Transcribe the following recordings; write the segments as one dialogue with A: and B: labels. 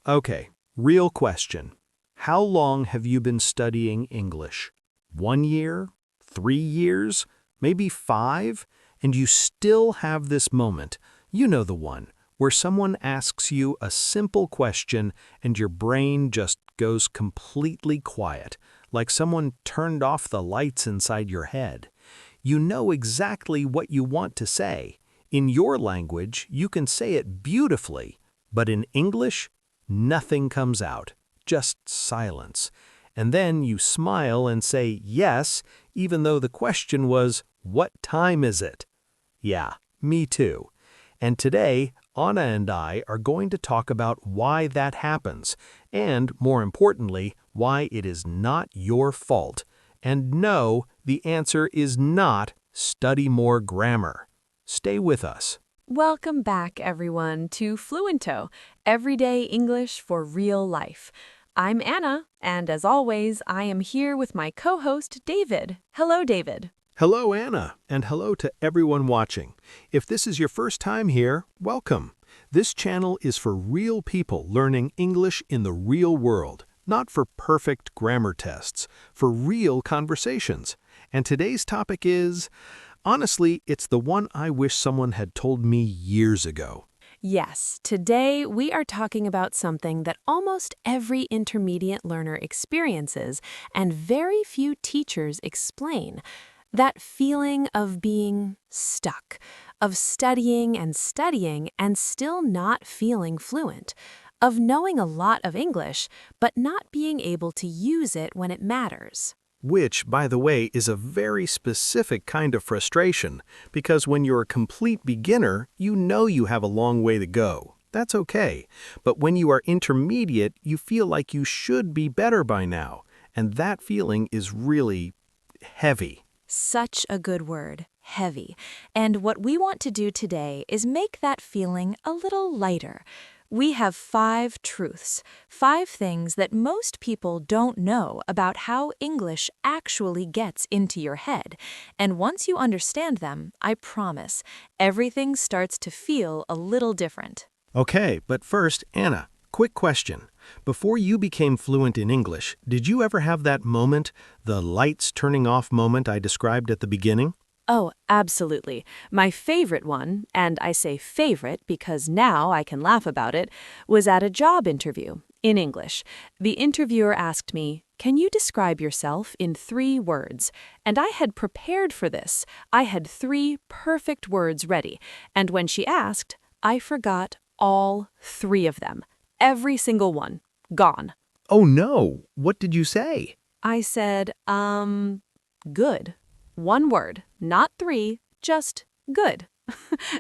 A: Okay, real question. How long have you been studying English? 1 year? 3 years? Maybe 5? And you still have this moment, you know the one, where someone asks you a simple question and your brain just goes completely quiet, like someone turned off the lights inside your head. You know exactly what you want to say. In your language, you can say it beautifully, but in English, nothing comes out, just silence. And then you smile and say yes, even though the question was, "What time is it?" Yeah, me too. And today, Anna and I are going to talk about why that happens, and more importantly, why it is not your fault. And no, the answer is not study more grammar. Stay with us.
B: Welcome back, everyone, to Fluento, Everyday English for Real Life. I'm Anna, and as always, I am here with my co-host, David. Hello, David.
A: Hello, Anna, and hello to everyone watching. If this is your first time here, welcome. This channel is for real people learning English in the real world, not for perfect grammar tests, for real conversations. And today's topic is, honestly, it's the one I wish someone had told me years ago.
B: Yes, today we are talking about something that almost every intermediate learner experiences and very few teachers explain. That feeling of being stuck, of studying and still not feeling fluent, of knowing a lot of English but not being able to use it when it matters.
A: Which, by the way, is a very specific kind of frustration, because when you're a complete beginner, you know you have a long way to go. That's okay. But when you are intermediate, you feel like you should be better by now, and that feeling is really heavy.
B: Such a good word, heavy. And what we want to do today is make that feeling a little lighter. We have 5 truths, 5 things that most people don't know about how English actually gets into your head. And once you understand them, I promise, everything starts to feel a little different.
A: Okay, but first, Anna, quick question. Before you became fluent in English, did you ever have that moment, the lights turning off moment I described at the beginning?
B: Oh, absolutely. My favorite one, and I say favorite because now I can laugh about it, was at a job interview in English. The interviewer asked me, "Can you describe yourself in 3 words?" And I had prepared for this. I had 3 perfect words ready. And when she asked, I forgot all 3 of them. Every single one. Gone.
A: Oh no, what did you say?
B: I said, good. 1 word, not 3, just good.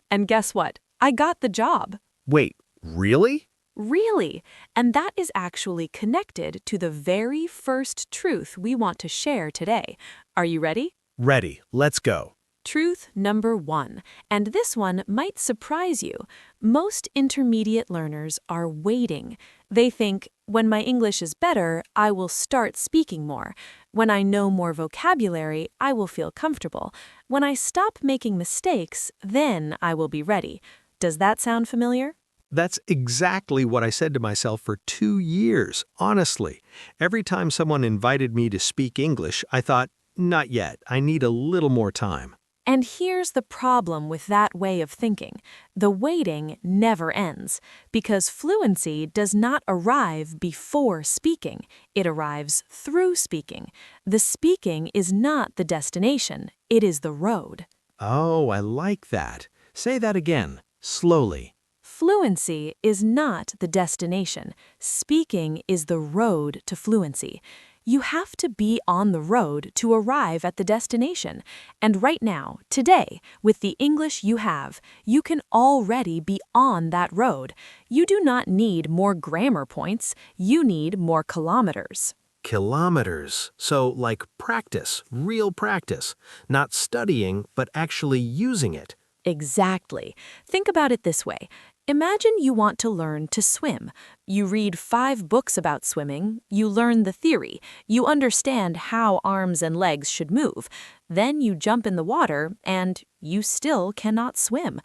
B: And guess what? I got the job.
A: Wait, really?
B: Really. And that is actually connected to the very first truth we want to share today. Are you ready?
A: Ready, let's go.
B: Truth number 1, and this one might surprise you. Most intermediate learners are waiting. They think, when my English is better, I will start speaking more. When I know more vocabulary, I will feel comfortable. When I stop making mistakes, then I will be ready. Does that sound familiar?
A: That's exactly what I said to myself for 2 years, honestly. Every time someone invited me to speak English, I thought, not yet, I need a little more time.
B: And here's the problem with that way of thinking. The waiting never ends, because fluency does not arrive before speaking. It arrives through speaking. The speaking is not the destination, it is the road.
A: Oh, I like that. Say that again, slowly.
B: Fluency is not the destination. Speaking is the road to fluency. You have to be on the road to arrive at the destination. And right now, today, with the English you have, you can already be on that road. You do not need more grammar points. You need more kilometers.
A: Kilometers. So like practice, real practice. Not studying, but actually using it.
B: Exactly. Think about it this way. Imagine you want to learn to swim. You read 5 books about swimming, you learn the theory, you understand how arms and legs should move. Then you jump in the water and you still cannot swim.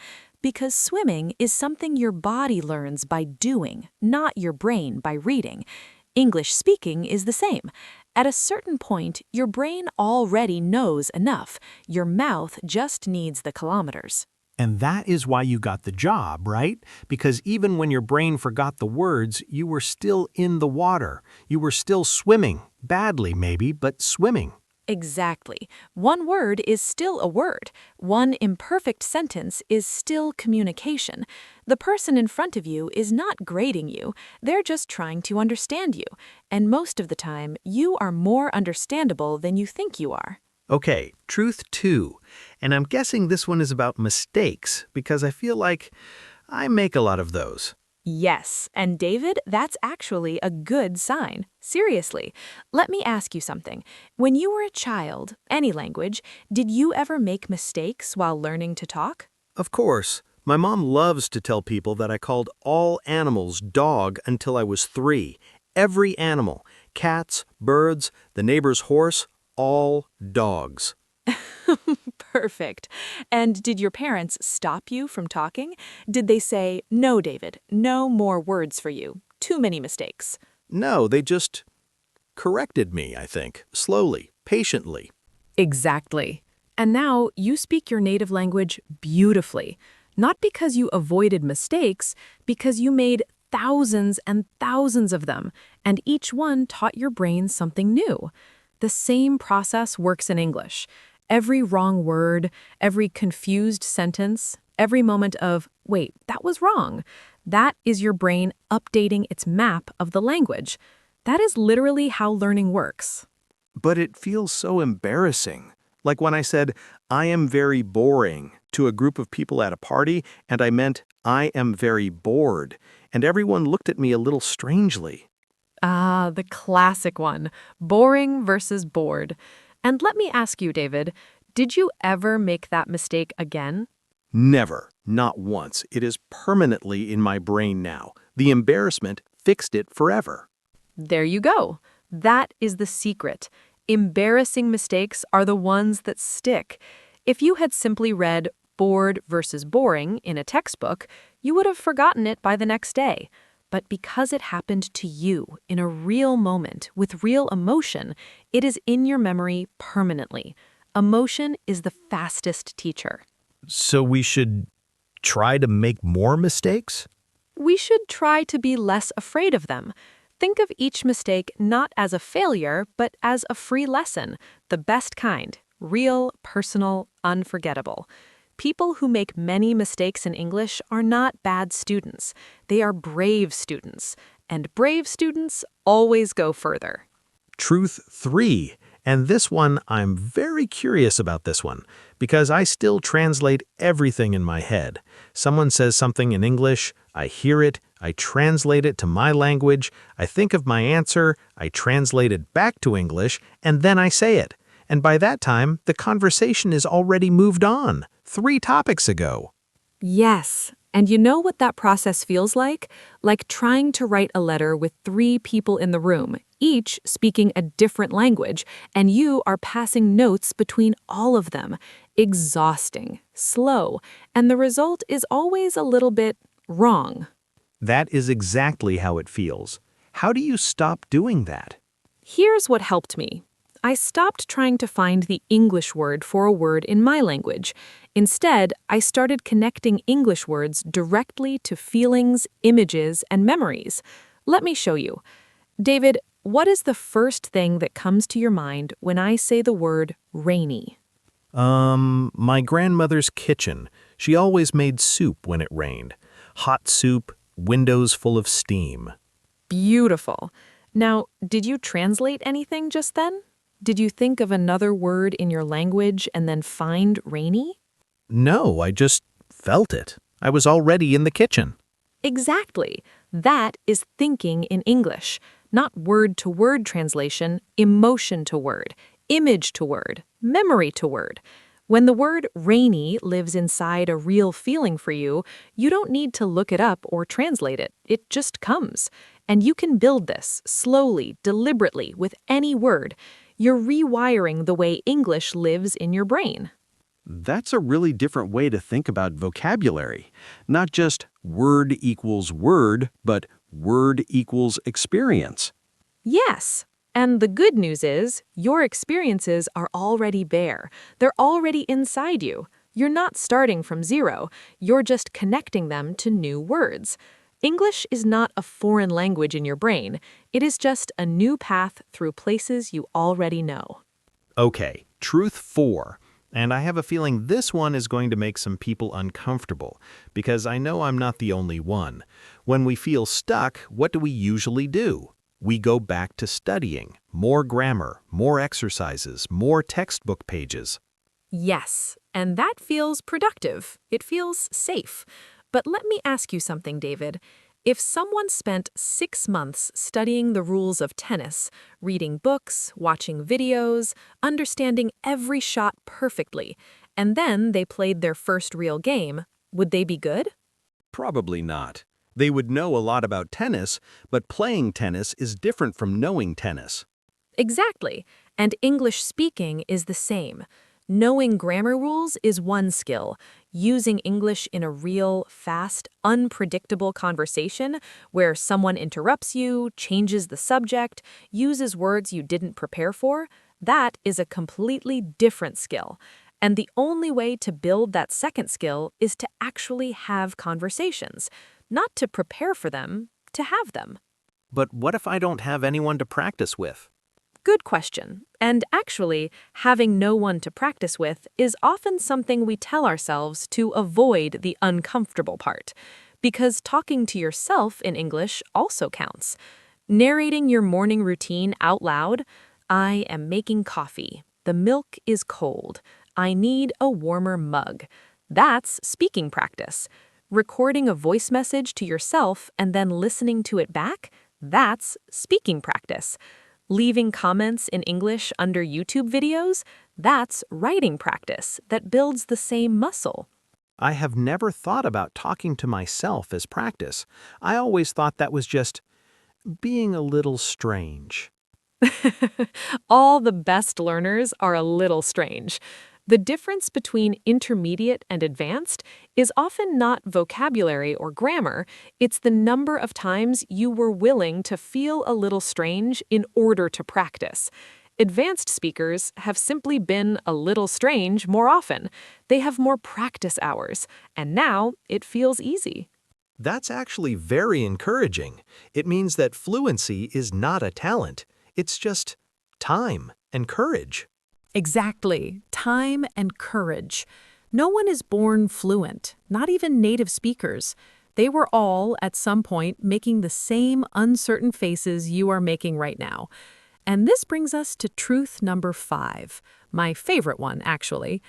B: Because swimming is something your body learns by doing, not your brain by reading. English speaking is the same. At a certain point, your brain already knows enough. Your mouth just needs the kilometers.
A: And that is why you got the job, right? Because even when your brain forgot the words, you were still in the water. You were still swimming. Badly, maybe, but swimming.
B: Exactly. One word is still a word. One imperfect sentence is still communication. The person in front of you is not grading you. They're just trying to understand you. And most of the time, you are more understandable than you think you are.
A: Okay, truth two. And I'm guessing this one is about mistakes, because I feel like I make a lot of those.
B: Yes, and David, that's actually a good sign. Seriously. Let me ask you something. When you were a child, any language, did you ever make mistakes while learning to talk?
A: Of course. My mom loves to tell people that I called all animals dog until I was 3. Every animal, cats, birds, the neighbor's horse, all dogs.
B: Perfect. And did your parents stop you from talking? Did they say, "No, David, no more words for you. Too many mistakes"?
A: No, they just corrected me, I think, slowly, patiently.
B: Exactly. And now you speak your native language beautifully. Not because you avoided mistakes, because you made thousands and thousands of them, and each one taught your brain something new. The same process works in English. Every wrong word, every confused sentence, every moment of, wait, that was wrong, that is your brain updating its map of the language. That is literally how learning works.
A: But it feels so embarrassing. Like when I said, I am very boring to a group of people at a party, and I meant, I am very bored, and everyone looked at me a little strangely.
B: Ah, the classic one, boring versus bored. And let me ask you, David, did you ever make that mistake again?
A: Never, not once. It is permanently in my brain now. The embarrassment fixed it forever.
B: There you go. That is the secret. Embarrassing mistakes are the ones that stick. If you had simply read bored versus boring in a textbook, you would have forgotten it by the next day. But because it happened to you in a real moment with real emotion, it is in your memory permanently. Emotion is the fastest teacher.
A: So we should try to make more mistakes?
B: We should try to be less afraid of them. Think of each mistake not as a failure, but as a free lesson, the best kind, real, personal, unforgettable. People who make many mistakes in English are not bad students. They are brave students, and brave students always go further.
A: Truth 3. And this one, I'm very curious about this one, because I still translate everything in my head. Someone says something in English, I hear it, I translate it to my language, I think of my answer, I translate it back to English, and then I say it. And by that time, the conversation is already moved on, 3 topics ago.
B: Yes, and you know what that process feels like? Like trying to write a letter with 3 people in the room, each speaking a different language, and you are passing notes between all of them. Exhausting, slow, and the result is always a little bit wrong.
A: That is exactly how it feels. How do you stop doing that?
B: Here's what helped me. I stopped trying to find the English word for a word in my language. Instead, I started connecting English words directly to feelings, images, and memories. Let me show you. David, what is the first thing that comes to your mind when I say the word rainy?
A: My grandmother's kitchen. She always made soup when it rained. Hot soup, windows full of steam.
B: Beautiful. Now, did you translate anything just then? Did you think of another word in your language and then find rainy?
A: No, I just felt it. I was already in the kitchen.
B: Exactly. That is thinking in English. Not word-to-word translation, emotion to word, image to word, memory to word. When the word rainy lives inside a real feeling for you, you don't need to look it up or translate it. It just comes. And you can build this slowly, deliberately, with any word. You're rewiring the way English lives in your brain.
C: That's a really different way to think about vocabulary. Not just word equals word, but word equals experience.
B: Yes. And the good news is, your experiences are already there. They're already inside you. You're not starting from zero. You're just connecting them to new words. English is not a foreign language in your brain. It is just a new path through places you already know.
A: Okay, truth 4. And I have a feeling this one is going to make some people uncomfortable, because I know I'm not the only one. When we feel stuck, what do we usually do? We go back to studying. More grammar, more exercises, more textbook pages.
B: Yes, and that feels productive. It feels safe. But let me ask you something, David. If someone spent 6 months studying the rules of tennis, reading books, watching videos, understanding every shot perfectly, and then they played their first real game, would they be good?
A: Probably not. They would know a lot about tennis, but playing tennis is different from knowing tennis.
B: Exactly. And English speaking is the same. Knowing grammar rules is one skill. Using English in a real, fast, unpredictable conversation where someone interrupts you, changes the subject, uses words you didn't prepare for, that is a completely different skill. And the only way to build that second skill is to actually have conversations, not to prepare for them, to have them.
A: But what if I don't have anyone to practice with?
B: Good question. And actually, having no one to practice with is often something we tell ourselves to avoid the uncomfortable part. Because talking to yourself in English also counts. Narrating your morning routine out loud, I am making coffee. The milk is cold. I need a warmer mug. That's speaking practice. Recording a voice message to yourself and then listening to it back, that's speaking practice. Leaving comments in English under YouTube videos, that's writing practice that builds the same muscle.
A: I have never thought about talking to myself as practice. I always thought that was just being a little strange.
B: All the best learners are a little strange. The difference between intermediate and advanced is often not vocabulary or grammar, it's the number of times you were willing to feel a little strange in order to practice. Advanced speakers have simply been a little strange more often. They have more practice hours, and now it feels easy.
A: That's actually very encouraging. It means that fluency is not a talent. It's just time and courage.
B: Exactly. Time and courage. No one is born fluent, not even native speakers. They were all, at some point, making the same uncertain faces you are making right now. And this brings us to truth number 5, my favorite one, actually.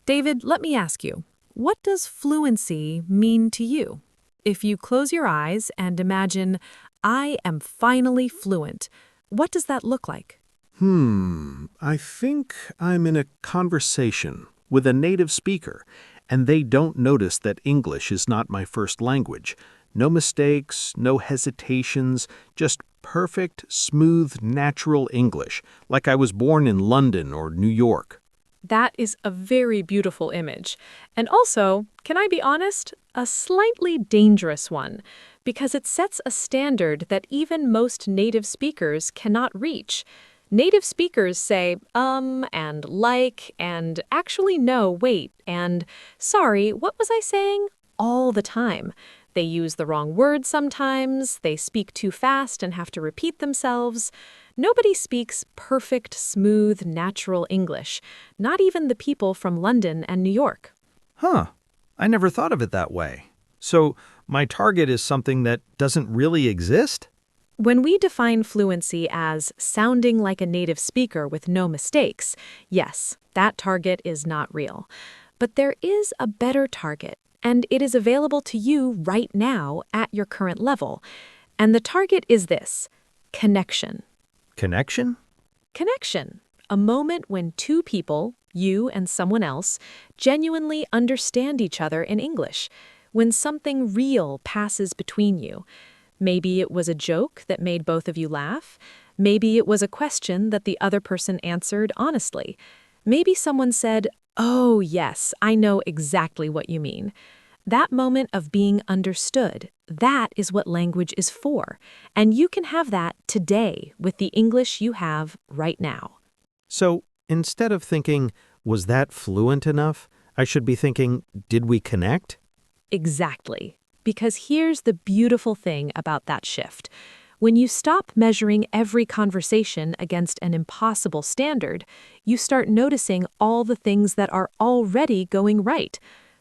B: David, let me ask you, what does fluency mean to you? If you close your eyes and imagine, I am finally fluent, what does that look like?
A: I think I'm in a conversation with a native speaker, and they don't notice that English is not my first language. No mistakes, no hesitations, just perfect, smooth, natural English, like I was born in London or New York.
B: That is a very beautiful image. And also, can I be honest, a slightly dangerous one, because it sets a standard that even most native speakers cannot reach. Native speakers say, and like, and actually no, wait, and sorry, what was I saying? All the time. They use the wrong word sometimes, they speak too fast and have to repeat themselves. Nobody speaks perfect, smooth, natural English, not even the people from London and New York.
A: Huh, I never thought of it that way. So my target is something that doesn't really exist?
B: When we define fluency as sounding like a native speaker with no mistakes, yes, that target is not real. But there is a better target, and it is available to you right now at your current level. And the target is this: connection.
A: Connection?
B: Connection. A moment when two people, you and someone else, genuinely understand each other in English. When something real passes between you. Maybe it was a joke that made both of you laugh. Maybe it was a question that the other person answered honestly. Maybe someone said, Oh, yes, I know exactly what you mean. That moment of being understood, that is what language is for. And you can have that today with the English you have right now.
A: So instead of thinking, was that fluent enough? I should be thinking, did we connect?
B: Exactly. Because here's the beautiful thing about that shift. When you stop measuring every conversation against an impossible standard, you start noticing all the things that are already going right.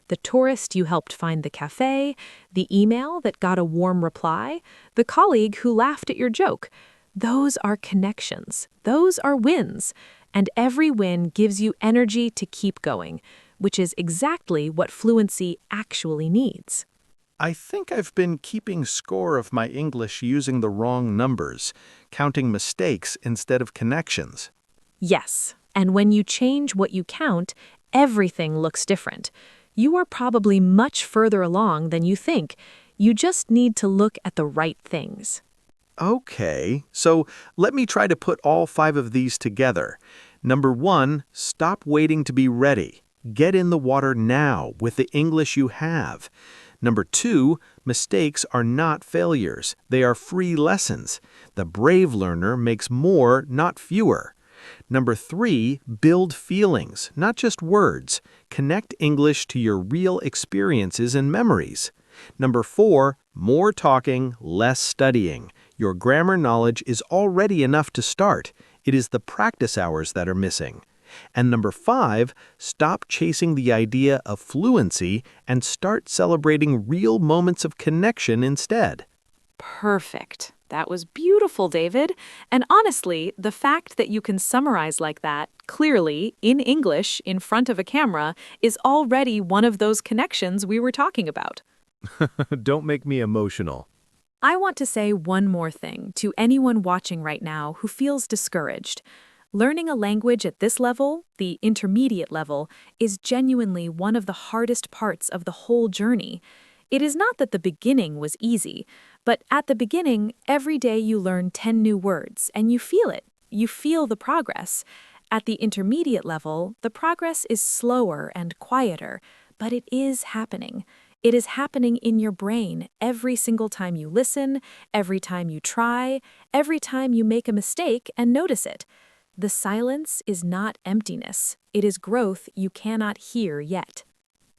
B: The tourist you helped find the cafe, the email that got a warm reply, the colleague who laughed at your joke. Those are connections. Those are wins. And every win gives you energy to keep going, which is exactly what fluency actually needs.
A: I think I've been keeping score of my English using the wrong numbers, counting mistakes instead of connections.
B: Yes, and when you change what you count, everything looks different. You are probably much further along than you think. You just need to look at the right things.
A: Okay, so let me try to put all 5 of these together. Number 1, stop waiting to be ready. Get in the water now with the English you have. Number 2, mistakes are not failures. They are free lessons. The brave learner makes more, not fewer. Number 3, build feelings, not just words. Connect English to your real experiences and memories. Number 4, more talking, less studying. Your grammar knowledge is already enough to start. It is the practice hours that are missing. And number 5, stop chasing the idea of fluency and start celebrating real moments of connection instead.
B: Perfect. That was beautiful, David. And honestly, the fact that you can summarize like that, clearly, in English, in front of a camera, is already one of those connections we were talking about.
A: Don't make me emotional.
B: I want to say one more thing to anyone watching right now who feels discouraged. Learning a language at this level, the intermediate level, is genuinely one of the hardest parts of the whole journey. It is not that the beginning was easy, but at the beginning, every day you learn 10 new words, and you feel it. You feel the progress. At the intermediate level, the progress is slower and quieter, but it is happening. It is happening in your brain every single time you listen, every time you try, every time you make a mistake and notice it. The silence is not emptiness. It is growth you cannot hear yet.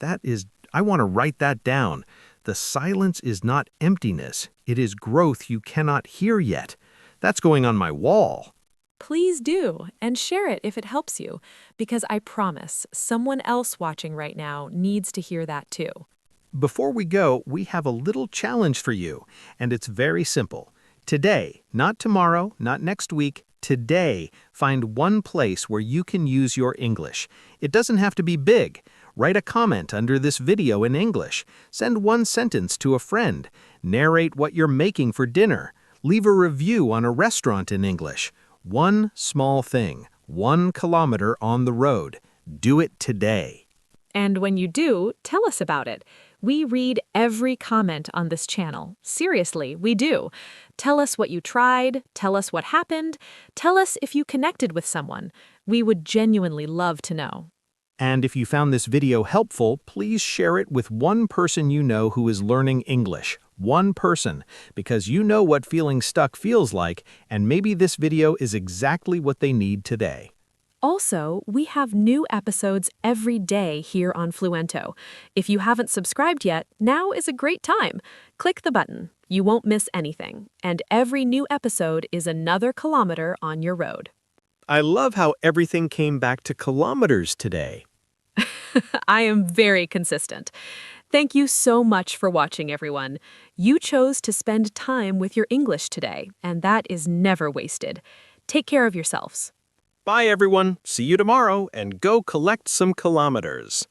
A: I want to write that down. The silence is not emptiness. It is growth you cannot hear yet. That's going on my wall.
B: Please do, and share it if it helps you, because I promise someone else watching right now needs to hear that too.
A: Before we go, we have a little challenge for you, and it's very simple. Today, not tomorrow, not next week, today, find one place where you can use your English. It doesn't have to be big. Write a comment under this video in English. Send one sentence to a friend. Narrate what you're making for dinner. Leave a review on a restaurant in English. One small thing, 1 kilometer on the road. Do it today.
B: And when you do, tell us about it. We read every comment on this channel. Seriously, we do. Tell us what you tried, tell us what happened, tell us if you connected with someone. We would genuinely love to know.
A: And if you found this video helpful, please share it with one person you know who is learning English. One person, because you know what feeling stuck feels like, and maybe this video is exactly what they need today.
B: Also, we have new episodes every day here on Fluento. If you haven't subscribed yet, now is a great time. Click the button. You won't miss anything. And every new episode is another kilometer on your road.
A: I love how everything came back to kilometers today.
B: I am very consistent. Thank you so much for watching, everyone. You chose to spend time with your English today, and that is never wasted. Take care of yourselves.
A: Bye, everyone. See you tomorrow, and go collect some kilometers.